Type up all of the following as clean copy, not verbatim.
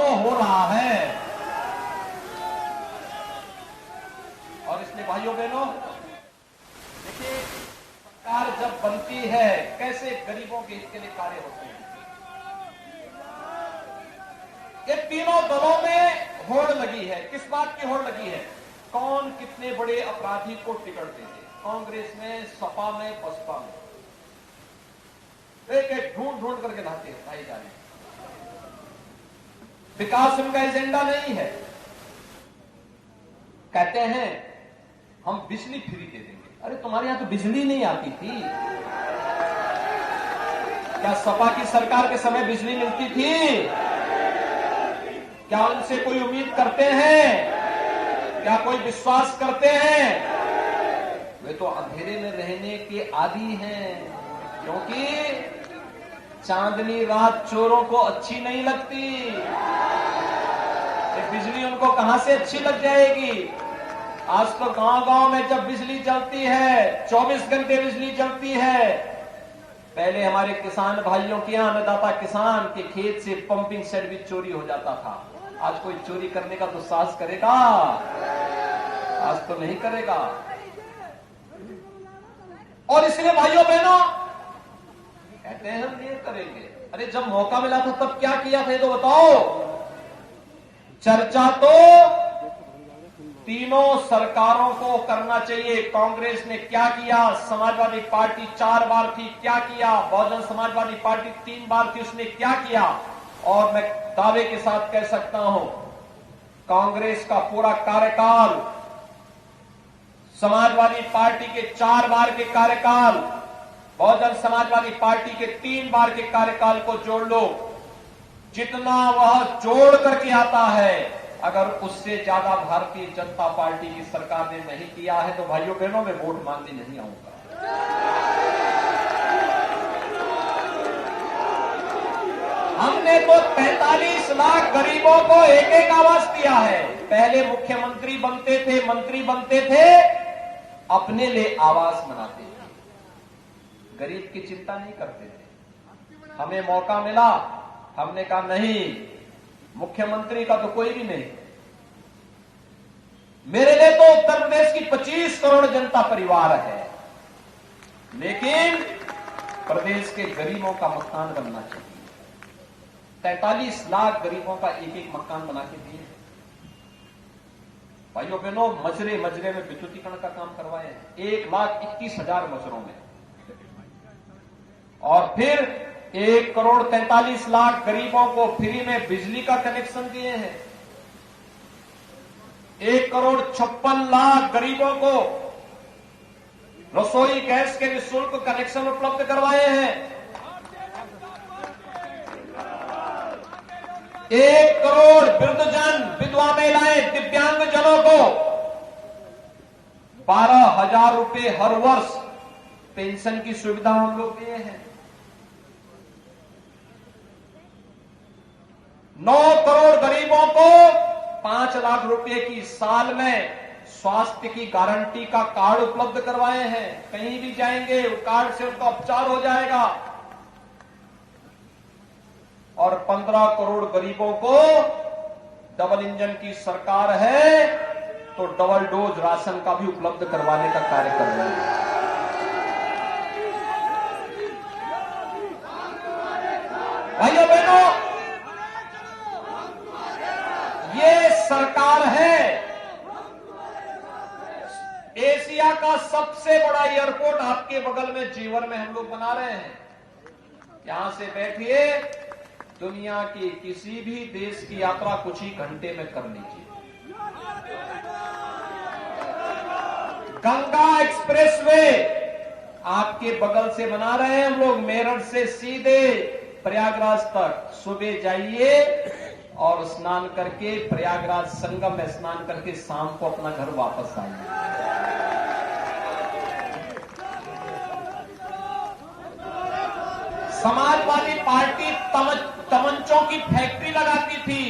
तो हो रहा है। और इसलिए भाइयों बहनों देखिए, सरकार जब बनती है कैसे गरीबों के हित के लिए कार्य होते हैं। ये तीनों दलों में होड़ लगी है। किस बात की होड़ लगी है? कौन कितने बड़े अपराधी को टिकट देते। कांग्रेस में, सपा में, बसपा में एक एक ढूंढ करके लाते हैं, भाई जाने। विकास उनका एजेंडा नहीं है। कहते हैं हम बिजली फ्री दे देंगे। अरे तुम्हारे यहां तो बिजली नहीं आती थी क्या? सपा की सरकार के समय बिजली मिलती थी क्या? उनसे कोई उम्मीद करते हैं क्या? कोई विश्वास करते हैं? वे तो अंधेरे में रहने के आदी हैं, क्योंकि चांदनी रात चोरों को अच्छी नहीं लगती। ये बिजली उनको कहां से अच्छी लग जाएगी? आज तो गांव-गांव में जब बिजली चलती है, 24 घंटे बिजली चलती है। पहले हमारे किसान भाइयों के यहां अन्नदाता किसान के खेत से पंपिंग सेट भी चोरी हो जाता था। आज कोई चोरी करने का तो साहस करेगा? आज तो नहीं करेगा। और इसलिए भाइयों बहनों कहते हैं हम ये करेंगे। अरे जब मौका मिला था तब क्या किया था ये तो बताओ। चर्चा तो तीनों सरकारों को करना चाहिए। कांग्रेस ने क्या किया, समाजवादी पार्टी 4 बार थी, क्या किया, बहुजन समाजवादी पार्टी 3 बार थी, उसने क्या किया। और मैं दावे के साथ कह सकता हूं, कांग्रेस का पूरा कार्यकाल, समाजवादी पार्टी के 4 बार के कार्यकाल, बहुजन समाजवादी पार्टी के 3 बार के कार्यकाल को जोड़ लो, जितना वह जोड़ करके आता है, अगर उससे ज्यादा भारतीय जनता पार्टी की सरकार ने नहीं किया है तो भाइयों बहनों में वोट मांगने नहीं आऊंगा। हमने तो 45 लाख गरीबों को एक एक आवास दिया है। पहले मुख्यमंत्री बनते थे, मंत्री बनते थे, अपने लिए आवास बनाते थे, गरीब की चिंता नहीं करते थे। हमें मौका मिला, हमने कहा नहीं, मुख्यमंत्री का तो कोई भी नहीं। मेरे लिए तो उत्तर प्रदेश की 25 करोड़ जनता परिवार है, लेकिन प्रदेश के गरीबों का मकान बनना चाहिए। 43 लाख गरीबों का एक एक मकान बना के दिए। भाइयों बहनों, मजरे मजरे में विद्युतीकरण का काम करवाए हैं 1,21,000 मजरों में। और फिर 1,43 लाख गरीबों को फ्री में बिजली का कनेक्शन दिए हैं। 1,56 लाख गरीबों को रसोई गैस के निःशुल्क कनेक्शन उपलब्ध करवाए हैं। 1 करोड़ वृद्धजन, विधवा महिलाएं, दिव्यांग जनों को 12,000 रुपए हर वर्ष पेंशन की सुविधा हम लोग दिए हैं। 9 करोड़ गरीबों को 5 लाख रुपए की साल में स्वास्थ्य की गारंटी का कार्ड उपलब्ध करवाए हैं। कहीं भी जाएंगे वो कार्ड से उनका उपचार हो जाएगा। और 15 करोड़ गरीबों को, डबल इंजन की सरकार है तो डबल डोज राशन का भी उपलब्ध करवाने का कार्य कर रहे हैं। भाइयों बहनों, ये सरकार है। एशिया का सबसे बड़ा एयरपोर्ट आपके बगल में जीवर में हम लोग बना रहे हैं। यहां से बैठिए, दुनिया के किसी भी देश की यात्रा कुछ ही घंटे में कर लीजिए। गंगा एक्सप्रेसवे आपके बगल से बना रहे हैं हम लोग, मेरठ से सीधे प्रयागराज तक। सुबह जाइए और स्नान करके प्रयागराज संगम में स्नान करके शाम को अपना घर वापस आइए। समाजवादी पार्टी तमंचों की फैक्ट्री लगाती थी,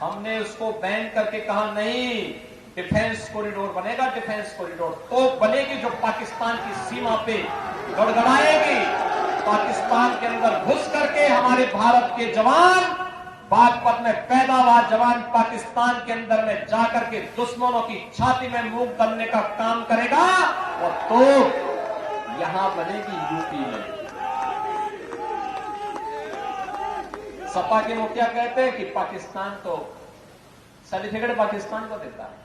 हमने उसको बैन करके कहा नहीं, डिफेंस कॉरिडोर बनेगा। डिफेंस कॉरिडोर तो बनेगी जो पाकिस्तान की सीमा पे गड़गड़ाएगी। पाकिस्तान के अंदर घुस करके हमारे भारत के जवान बागपत में पैदावार जवान पाकिस्तान के अंदर में जाकर के दुश्मनों की छाती में मूंग दलने का काम करेगा, और तो यहां बनेगी यूपी में। सपा के लोग क्या कहते हैं कि पाकिस्तान तो सर्टिफिकेट पाकिस्तान को देता है,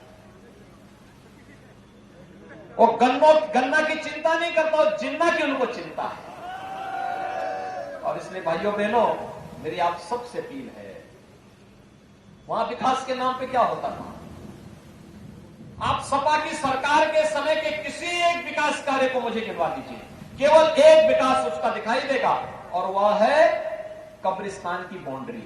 वो गन्ना की चिंता नहीं करता, वो जिन्ना की उनको चिंता है। और इसलिए भाइयों बहनों, मेरी आप सबसे अपील है, वहां विकास के नाम पे क्या होता था? आप सपा की सरकार के समय के किसी एक विकास कार्य को मुझे गिनवा दीजिए, केवल एक विकास उसका दिखाई देगा, और वह है कब्रिस्तान की बाउंड्री।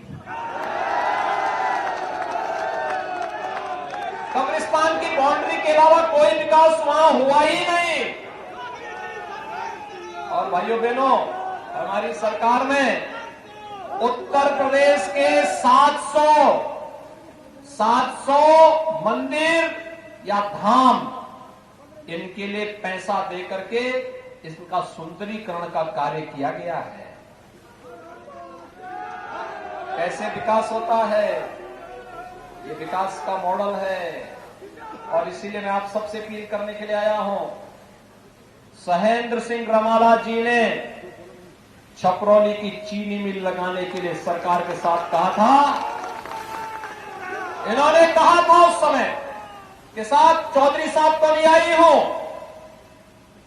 कब्रिस्तान की बाउंड्री के अलावा कोई विकास वहां हुआ ही नहीं। और भाइयों बहनों, हमारी सरकार में उत्तर प्रदेश के 700 मंदिर या धाम, इनके लिए पैसा देकर के इसका सुंदरीकरण का कार्य किया गया है। कैसे विकास होता है, ये विकास का मॉडल है। और इसीलिए मैं आप सबसे अपील करने के लिए आया हूं। सहेंद्र सिंह रमाला जी ने छपरौली की चीनी मिल लगाने के लिए सरकार के साथ कहा था। इन्होंने कहा था उस समय के साथ चौधरी साहब को नहीं आई हूं।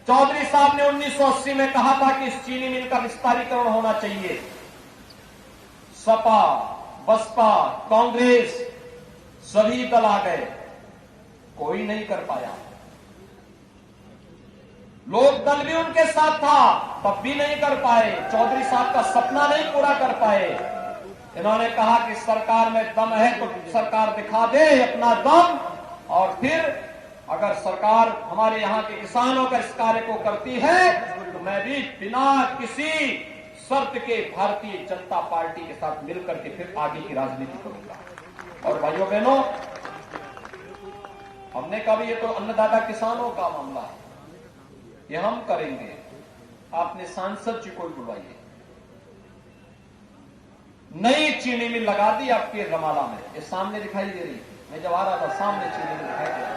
चौधरी साहब ने 1980 में कहा था कि इस चीनी मिल का विस्तारीकरण होना चाहिए। सपा, बसपा, कांग्रेस सभी दल आ गए, कोई नहीं कर पाया। लोक दल भी उनके साथ था, तब भी नहीं कर पाए। चौधरी साहब का सपना नहीं पूरा कर पाए। इन्होंने कहा कि सरकार में दम है तो सरकार दिखा दे अपना दम, और फिर अगर सरकार हमारे यहां के किसानों का इस कार्य को करती है तो मैं भी बिना किसी शर्त के भारतीय जनता पार्टी के साथ मिलकर के फिर आगे की राजनीति करूंगा। और भाइयों बहनों, हमने कहा भी ये तो अन्नदाता किसानों का मामला है, ये हम करेंगे। आपने सांसद जी को बुलवाइए। नई चीनी मिल लगा दी आपके रमाला में, ये सामने दिखाई दे रही। मैं जब आ रहा था सामने चीनी मिल दिखाई दे रही,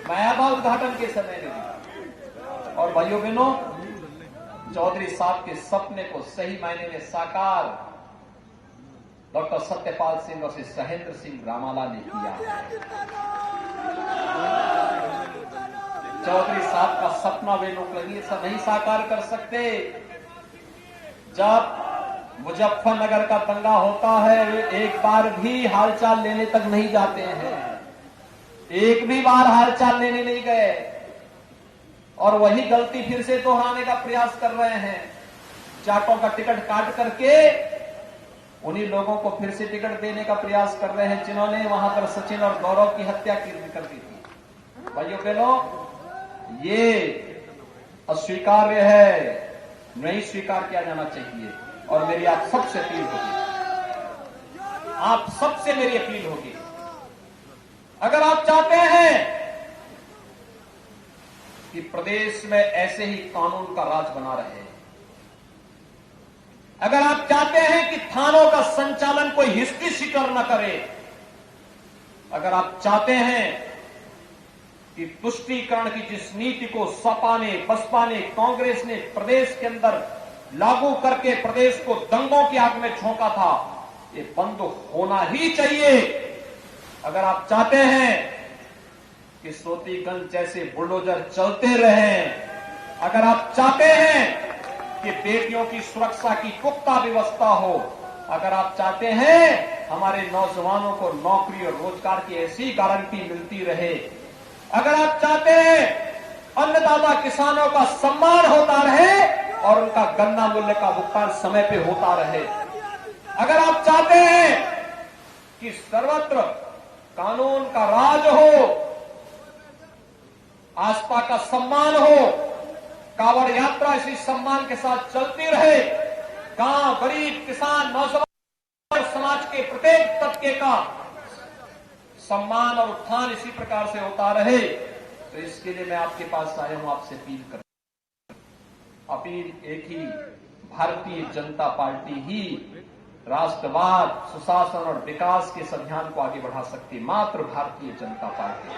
मैं आया था उद्घाटन के समय में। और भाइयों बहनों, चौधरी साहब के सपने को सही मायने में साकार डॉक्टर सत्यपाल सिंह और सहेंद्र सिंह रामाला ने किया है। चौधरी साहब का सपना वे लोग नहीं साकार कर सकते। जब मुजफ्फरनगर का दंगा होता है, वे एक बार भी हालचाल लेने तक नहीं जाते हैं, एक भी बार हालचाल लेने नहीं गए, और वही गलती फिर से दोहराने का प्रयास कर रहे हैं। जाटों का टिकट काट करके उन्हीं लोगों को फिर से टिकट देने का प्रयास कर रहे हैं जिन्होंने वहां पर सचिन और गौरव की हत्या कर दी थी। भाइयों बहनों, ये अस्वीकार्य है, नहीं स्वीकार किया जाना चाहिए। और मेरी आप सबसे अपील होगी, आप सबसे मेरी अपील होगी, अगर आप चाहते हैं कि प्रदेश में ऐसे ही कानून का राज बना रहे, अगर आप चाहते हैं कि थानों का संचालन कोई हिस्ट्री शीटर न करे, अगर आप चाहते हैं कि तुष्टीकरण की जिस नीति को सपा ने, बसपा ने, कांग्रेस ने प्रदेश के अंदर लागू करके प्रदेश को दंगों की आग में झोंका था, ये बंद होना ही चाहिए। अगर आप चाहते हैं कि सोतीगंज जैसे बुलडोजर चलते रहें, अगर आप चाहते हैं कि बेटियों की सुरक्षा की पुख्ता व्यवस्था हो, अगर आप चाहते हैं हमारे नौजवानों को नौकरी और रोजगार की ऐसी गारंटी मिलती रहे, अगर आप चाहते हैं अन्नदाता किसानों का सम्मान होता रहे और उनका गन्ना मूल्य का भुगतान समय पे होता रहे, अगर आप चाहते हैं कि सर्वत्र कानून का राज हो, आस्था का सम्मान हो, कांवड़ यात्रा इसी सम्मान के साथ चलती रहे, गांव, गरीब, किसान, नौजवान और समाज के प्रत्येक तबके का सम्मान और उत्थान इसी प्रकार से होता रहे, तो इसके लिए मैं आपके पास आया हूं, आपसे अपील कर, अपील एक ही, भारतीय जनता पार्टी ही राष्ट्रवाद, सुशासन और विकास के इस अभियान को आगे बढ़ा सकती है मात्र भारतीय जनता पार्टी।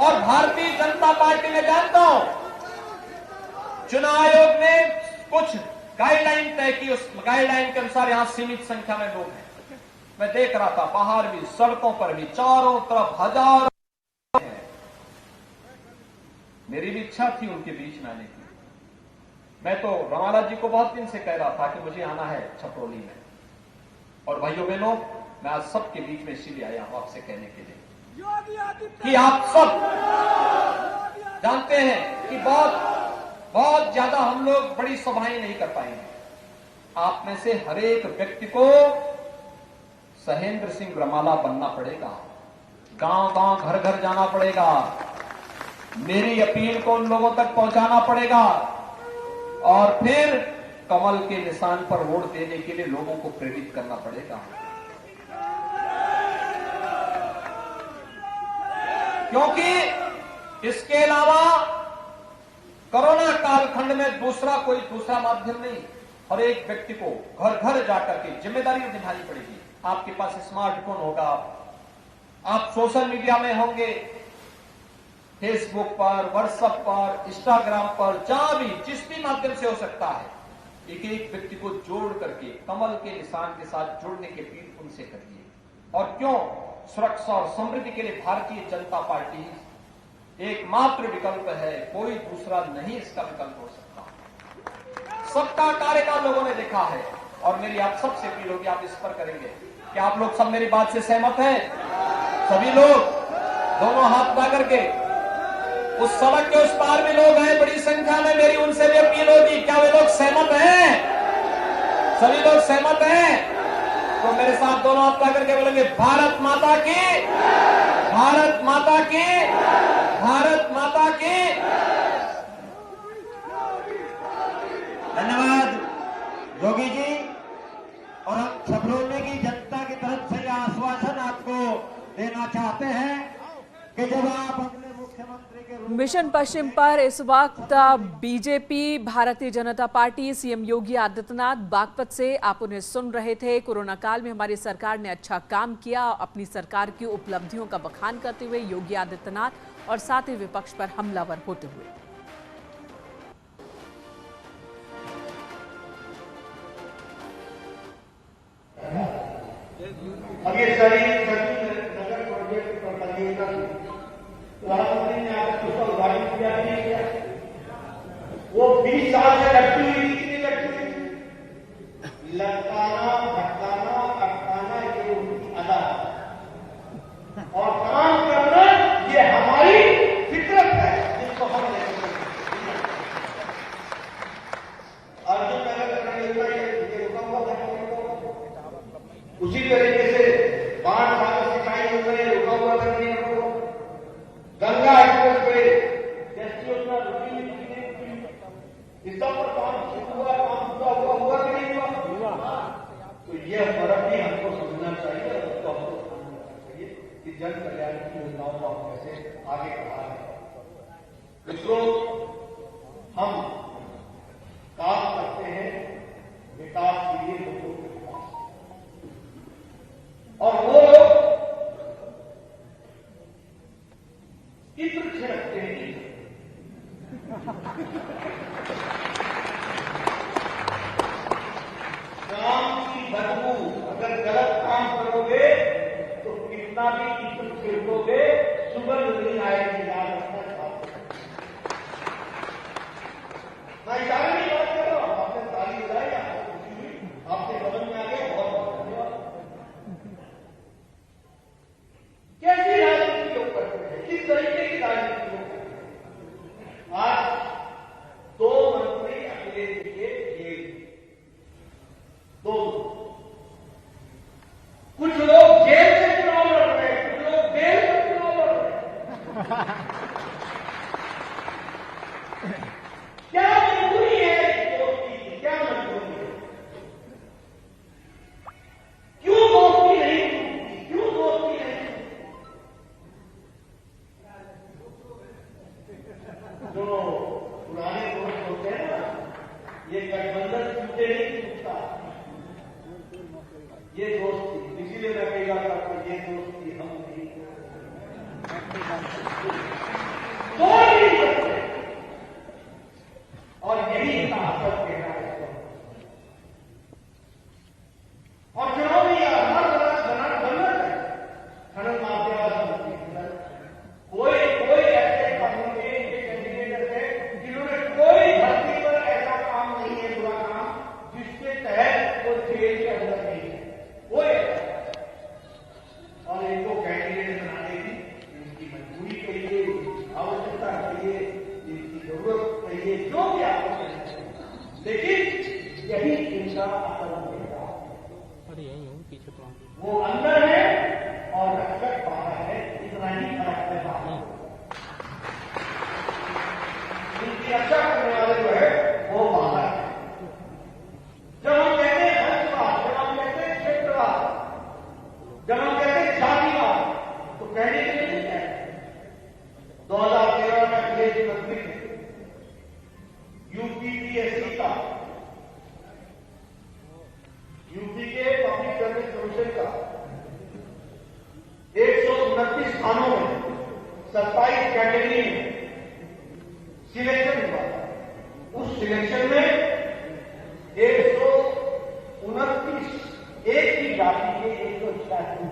और भारतीय जनता पार्टी में जानता हूं, चुनाव आयोग ने कुछ गाइडलाइन तय की, उस गाइडलाइन के अनुसार यहां सीमित संख्या में लोग हैं। मैं देख रहा था बाहर भी, सड़कों पर भी, चारों तरफ हजारों हैं। मेरी भी इच्छा थी उनके बीच में आने की। मैं तो रमाला जी को बहुत दिन से कह रहा था कि मुझे आना है छपरोली में। और भाइयों बहनों, मैं आज सबके बीच में इसीलिए आया हूं आपसे कहने के लिए कि आप सब जानते हैं कि बहुत ज्यादा हम लोग बड़ी सभाएं नहीं कर पाएंगे। आप में से हर एक व्यक्ति को सहेंद्र सिंह रमाला बनना पड़ेगा, गांव-गांव, घर-घर जाना पड़ेगा, मेरी अपील को उन लोगों तक पहुंचाना पड़ेगा और फिर कमल के निशान पर वोट देने के लिए लोगों को प्रेरित करना पड़ेगा। क्योंकि इसके अलावा कोरोना कालखंड में दूसरा माध्यम नहीं। हर एक व्यक्ति को घर घर जाकर के जिम्मेदारी निभानी पड़ेगी। आपके पास स्मार्टफोन होगा, आप सोशल मीडिया में होंगे, फेसबुक पर, व्हाट्सएप पर, इंस्टाग्राम पर, जहां भी जिस भी माध्यम से हो सकता है, एक एक व्यक्ति को जोड़ करके कमल के निशान के साथ जुड़ने की अपील उनसे करिए। और क्यों, सुरक्षा और समृद्धि के लिए भारतीय जनता पार्टी एकमात्र विकल्प है, कोई दूसरा नहीं इसका विकल्प हो सकता। सबका कार्यकाल लोगों ने देखा है और मेरी आप सबसे अपील होगी, आप इस पर करेंगे। क्या आप लोग सब मेरी बात से सहमत हैं? सभी लोग दोनों हाथ उठा करके, उस सड़क के उस पार भी लोग हैं बड़ी संख्या में, मेरी उनसे भी अपील होगी, क्या वे लोग सहमत हैं? सभी लोग सहमत हैं? तो मेरे साथ दोनों हाथ उठा करके बोलेंगे, भारत माता की, भारत माता की, भारत माता की। धन्यवाद योगी जी। और हम छपरोली की जनता की तरफ से यह आश्वासन आपको देना चाहते हैं कि जब आप अगले मुख्यमंत्री के रूप मिशन पश्चिम पर इस वक्त BJP, Bharatiya Janata party, CM Yogi Adityanath Baghpat से आप उन्हें सुन रहे थे। कोरोना काल में हमारी सरकार ने अच्छा काम किया, अपनी सरकार की उपलब्धियों का बखान करते हुए योगी आदित्यनाथ और साथ ही विपक्ष पर हमलावर होते हुए। अब ये सारी नगर प्रोजेक्ट पर परियोजना प्रधानमंत्री ने आपको उसका उद्घाटन किया नहीं किया? वो 20 साल से लटकी हुई थी, कितनी लटकी हुई थी? लटकाना, भटकाना, अटकाना, ये उनकी अदा और काम करना, ये हमारी फितरत है, जिसको हम अर्जुन नगर परियोजना ये रुका हुआ था। उसी तरीके से 5 साल सिंचाई योजना रुका हुआ था, नहीं रुका हुआ। गंगा एक्सप्रेस वे टेस्ट योजना रुकी हुई, इस सब पर काम हुआ कि नहीं हुआ? तो यह फर्क भी हमको समझना चाहिए और उसको हमको समझना चाहिए कि जन कल्याण की योजनाओं को हम कैसे आगे बढ़ा रहे हैं। इसको हम काम करते हैं विकास के लिए, लोगों के विकास, और वो चित्र छिड़कते हैं। काम की बदबू, अगर गलत काम करोगे तो कितना भी चित्र छिड़कोगे, सुगंध नहीं आएगी। याद रखना चाहते हैं। यही इनका असल नेता वो अंदर है और रक्षक बाहर है, इतना ही फर्क है बाहर। इनकी रक्षा करने वाले जो है वो बाहर है। जब हम कहते हैं वंशवाद, जब हम कहते हैं क्षेत्रवाद, जब हम कहते हैं जातिवाद, तो कहने के लिए क्या है? 2013 में अखिलेश मंत्री ने यूपीपीएससी का, यूपी के पब्लिक सर्विस कमीशन का 129 स्थानों में 27 कैटेगरी में सिलेक्शन हुआ। उस सिलेक्शन में 129 एक ही जाति के 186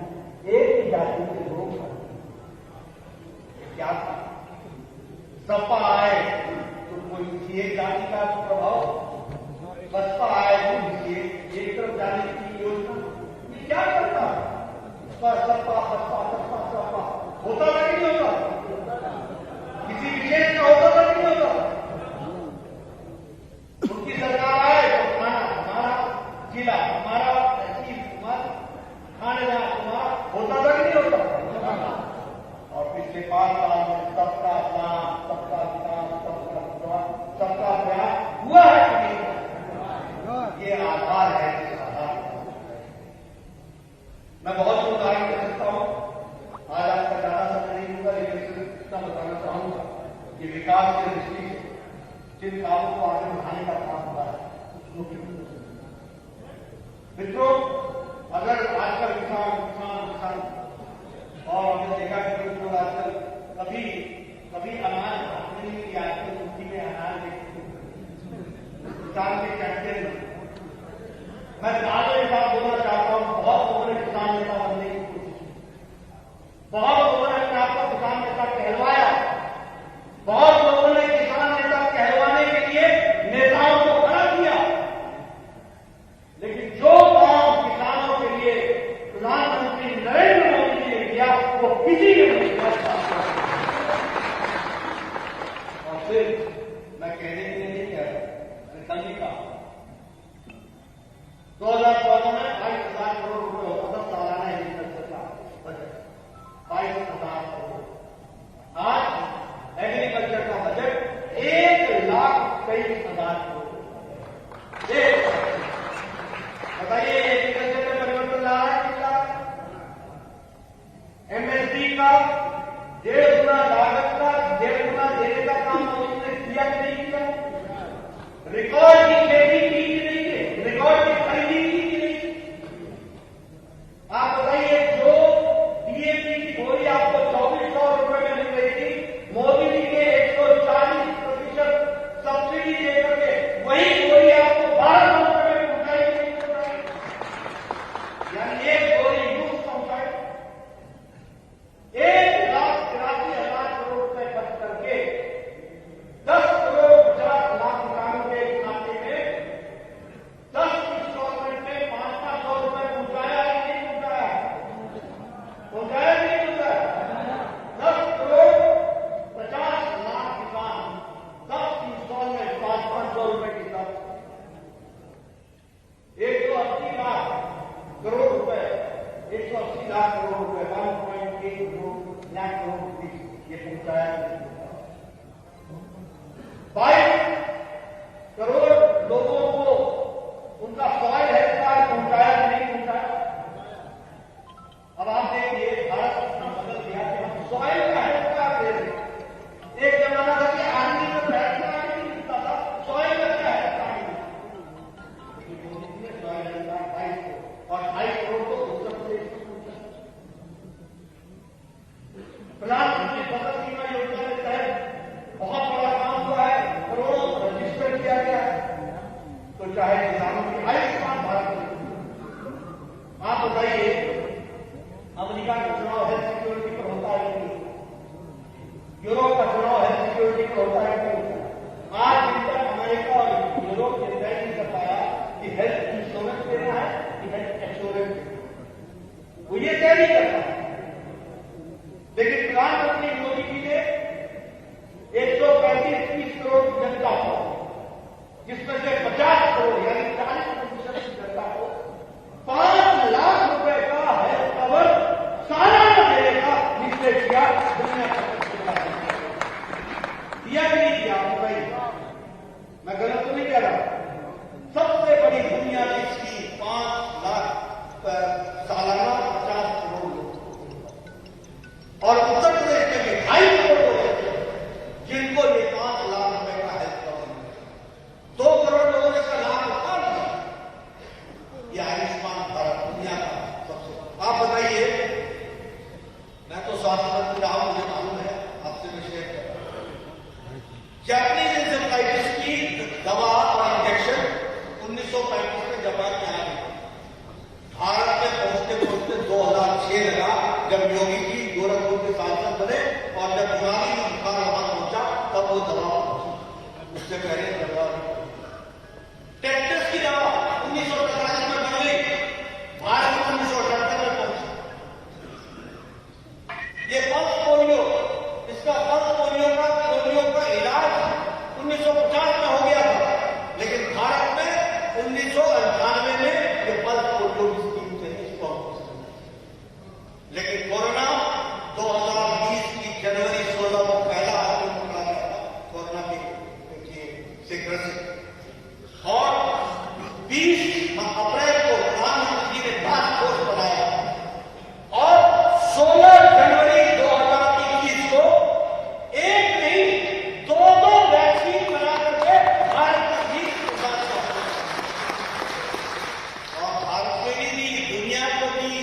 एक ही जाति के लोग क्या था? सपा आए तो कोई किसी एक जाति का प्रभाव, बसपा आए तो किसी एक तरफ जाने की योजना, ये क्या करता? सपा होता था कि नहीं होता? किसी विशेष का होता था कि नहीं होता? उनकी सरकार आए तो हमारा जिला, हमारा तहसील, हमारा थानेदार, हमारा होता था कि नहीं होता? और पिछले 5 साल में सबका काम, सबका विकास, सबका विकास, सबका प्रयास हुआ है कि नहीं? ये आधार है, इस आधार। मैं बहुत उदाहरण दे सकता हूं, आज आपका ज्यादा समय नहीं होगा, लेकिन सिर्फ इतना बताना चाहूंगा कि विकास की दृष्टि से जिन कामों को आगे बढ़ाने का काम हुआ है। मित्रों, अगर आजकल किसान और हमने देखा कि कुछ लोग आजकल कभी अनाज भागने की आजकल सूची में अनाज किसान के कैंपेन, मैं दावे के साथ बोलना चाहता हूं, बहुत लोगों ने किसान नेता बनने की कोशिश की, बहुत लोगों ने अपने आप को किसान नेता कहलवाया, बहुत लोगों ने किसान नेता कहलवाने के लिए नेताओं को खड़ा किया, लेकिन जो काम किसानों के लिए प्रधानमंत्री नरेंद्र मोदी ने किया वो किसी ने नहीं किया। और फिर मैं कहने के लिए नहीं कह रहा, कल ही कहा 2014 में 22,000 करोड़ रुपए होता था सालाना एग्रीकल्चर का बजट, 22,000 करोड़। आज एग्रीकल्चर का बजट 1,23,000 करोड़। बताइए एग्रीकल्चर में परिवर्तन ला रहा है कि ला? एमएसपी का 1.5 गुना लागत का 1.5 गुना देने का काम उसने किया कि नहीं किया? रिकॉर्ड की खेती की कि नहीं की? रिकॉर्ड की खरीदी की कि नहीं? आप बताइए, जो डीएपी की बोरी आपको 2,400 रुपए में मिल रही थी, मोदी जी के 140% सब्सिडी देकर के वही बोरी आपको 1,200 रुपए में पहुंचाई कि नहीं पहुंचाई? यानी एक बोरी यूज पहुंचाई। 1,83,000 करोड़ रुपए खर्च करके 10 करोड़ 50 लाख किसानों के खाते में 10 इंस्टॉलमेंट में 500 रुपए पहुंचाया कि नहीं पहुंचाया? पहुंचाया कि नहीं पहुंचाया? 10 करोड़ 50 लाख किसान 10 इंस्टॉलमेंट 500 रुपए की दर, 180 लाख करोड़ रुपए, 180 लाख करोड़ रुपए, 1.1 लाख करोड़ रुपए ये पहुंचाया। 22 करोड़ लोगों को उनका सॉइल हेल्थ कार्ड पहुंचाया कि नहीं पहुंचाया? अब आप देखिए, भारत अपना बदल दिया कि हम सॉइल का हेल्थ कार्ड दे रहे। एक जमाना था कि आर्मी में हेल्थ कार्ड नहीं मिलता था, सॉइल का क्या हेल्थ कार्ड मिलता? सॉइल हेल्थ कार्ड 22 और 2.5 करोड़ को उत्तर प्रदेश में पहुंचा। प्रधानमंत्री फसल बीमा योजना के तहत बहुत बड़ा काम हुआ है, करोड़ों रजिस्टर किया गया है। तो चाहे किसानों की आयुष्मान भारत, आप बताइए, अमेरिका का चुनाव हेल्थ सिक्योरिटी पर होता है कि नहीं? यूरोप का चुनाव हेल्थ सिक्योरिटी पर होता है कि नहीं? आज दिन तक अमेरिका और यूरोप ने तय नहीं कर पाया कि हेल्थ इंश्योरेंस देना है कि हेल्थ इंश्योरेंस, वो ये तय नहीं करता। लेकिन प्रधानमंत्री मोदी जी ने 135-30 करोड़ जनता को, जिसमें से 50 करोड़ यानी 1998 में ये पल्स पोलियो की स्कीम थे, लेकिन कोरोना 2020 की जनवरी 16 को पहला आदमी पकड़ा गया था कोरोना से ग्रसित, और 20 अप्रैल को प्रधानमंत्री ने टास्क फोर्स बनाया और 16 जनवरी 2021 को एक नहीं दो वैक्सीन बना करके भारत का भी विकास किया। और भारत में भी दी, दुनिया को दी।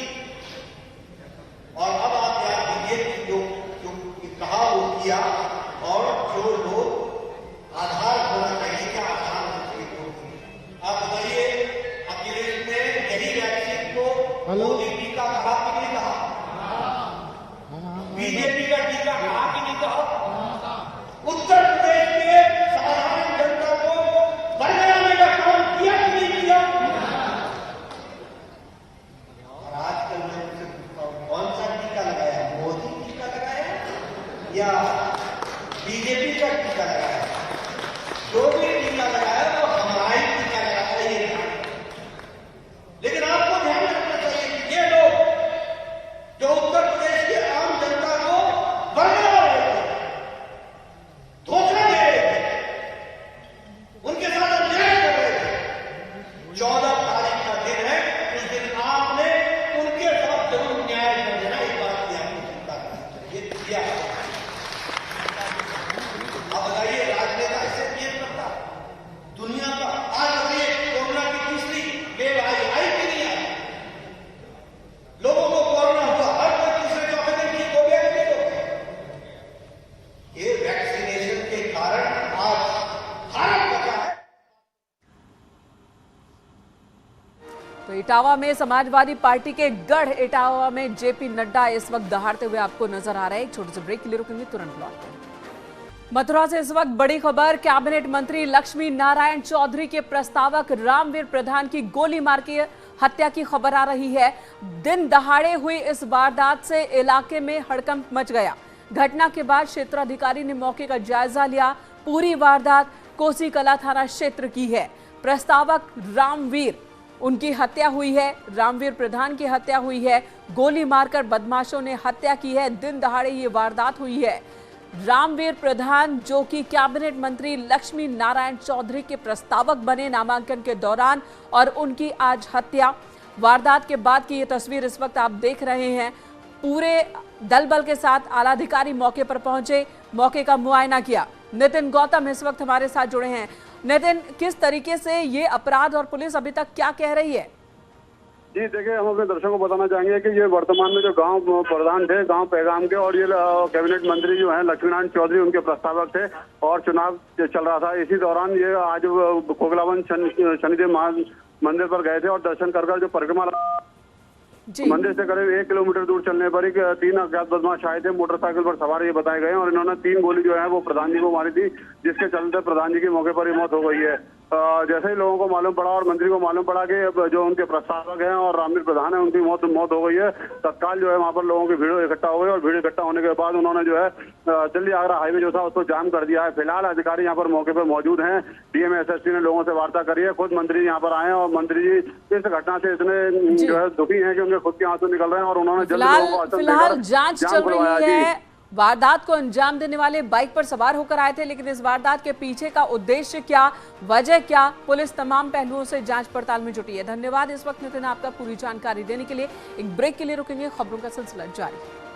और अब आप याद कीजिए कि जो कहा वो किया, और जो लोग आधार होना चाहिए क्या आधार होना चाहिए वो नहीं। आप बताइए, अखिलेश ने यही वैक्सीन को मोदी टीका कहा कि नहीं कहा? बीजेपी का टीका कहा कि नहीं कहा? उत्तर प्रदेश के साधारण जनता को बनाने का काम किया कि नहीं किया? और आजकल मैं उनसे पूछता हूं, कौन सा टीका लगाया? मोदी टीका लगाया या बीजेपी का टीका लगाया? जो भी टीका लगाया वो हमारा ही टीका लगाया, ये ध्यान। लेकिन आपको ध्यान रखना चाहिए कि ये लोग जो उत्तर प्रदेश के आम जनता को बना रहे थे, धोखा दे रहे थे, उनके साथ अन्याय कर रहे थे। 14 तारीख का दिन है, उस दिन आपने उनके साथ जरूर न्याय कर देना, इस बात की आपको चिंता करनी चाहिए। किया आप बताइए, राजनेता ऐसे किए करता दुनिया का? आज बताइए, कोरोना की तीसरी वेव आई कि नहीं आई? लोगों को कोरोना हुआ, हर कोई तीसरे चौथे दिन ठीक हो गया कि नहीं हो गया? ये वैक्सीनेशन के कारण आज भारत बचा है। तो इटावा में समाजवादी पार्टी के गढ़ इटावा में जेपी नड्डा इस वक्त दहाड़ते हुए आपको नजर आ रहे हैं। एक छोटे से ब्रेक के लिए रुकेंगे, तुरंत लौटते हैं। मथुरा से इस वक्त बड़ी खबर, कैबिनेट मंत्री लक्ष्मी नारायण चौधरी के प्रस्तावक रामवीर प्रधान की गोली मार के हत्या की खबर आ रही है। दिन दहाड़े हुई इस वारदात से इलाके में हड़कंप मच गया। घटना के बाद क्षेत्राधिकारी ने मौके का जायजा लिया। पूरी वारदात कोसी कला थाना क्षेत्र की है। प्रस्तावक रामवीर, उनकी हत्या हुई है। रामवीर प्रधान की हत्या हुई है। गोली मारकर बदमाशों ने हत्या की है। दिन दहाड़े ये वारदात हुई है। रामवीर प्रधान जो कि कैबिनेट मंत्री लक्ष्मी नारायण चौधरी के प्रस्तावक बने नामांकन के दौरान, और उनकी आज हत्या। वारदात के बाद की ये तस्वीर इस वक्त आप देख रहे हैं। पूरे दल बल के साथ आला अधिकारी मौके पर पहुंचे, मौके का मुआयना किया। नितिन गौतम इस वक्त हमारे साथ जुड़े हैं। नितिन, किस तरीके से ये अपराध और पुलिस अभी तक क्या कह रही है? जी देखिए, हम अपने दर्शकों को बताना चाहेंगे कि ये वर्तमान में जो गांव प्रधान थे, गांव पैगाम के, और ये कैबिनेट मंत्री जो हैं लक्ष्मीनारायण चौधरी उनके प्रस्तावक थे, और चुनाव चल रहा था। इसी दौरान ये आज कोकलावन शनिदेव मंदिर पर गए थे और दर्शन कर जो परिक्रमा मंदिर से करीब 1 किलोमीटर दूर चलने पर 3 अज्ञात बदमाश आए थे, मोटरसाइकिल पर सवार ये बताए गए, और इन्होंने 3 गोली जो है वो प्रधान जी को मारी थी, जिसके चलते प्रधान जी की मौके पर ही मौत हो गई है। जैसे ही लोगों को मालूम पड़ा और मंत्री को मालूम पड़ा कि जो उनके प्रस्तावक हैं और रामवीर प्रधान है उनकी मौत हो गई है, तत्काल जो है वहां पर लोगों की भीड़ इकट्ठा हो गई, और भीड़ इकट्ठा होने के बाद उन्होंने जो है दिल्ली आगरा हाईवे जो था उसको जाम कर दिया है। फिलहाल अधिकारी यहाँ पर मौके पर मौजूद हैं। डीएम एसएसपी ने लोगों से वार्ता करी है, खुद मंत्री यहाँ पर आए, और मंत्री जी इस घटना से इतने जो है दुखी हैं कि उनके खुद के आंसू निकल रहे हैं, और उन्होंने फिलहाल जांच चल रही है। वारदात को अंजाम देने वाले बाइक पर सवार होकर आए थे, लेकिन इस वारदात के पीछे का उद्देश्य क्या, वजह क्या, पुलिस तमाम पहलुओं से जांच पड़ताल में जुटी है। धन्यवाद इस वक्त नितिन आपका पूरी जानकारी देने के लिए। एक ब्रेक के लिए रुकेंगे, खबरों का सिलसिला जारी है।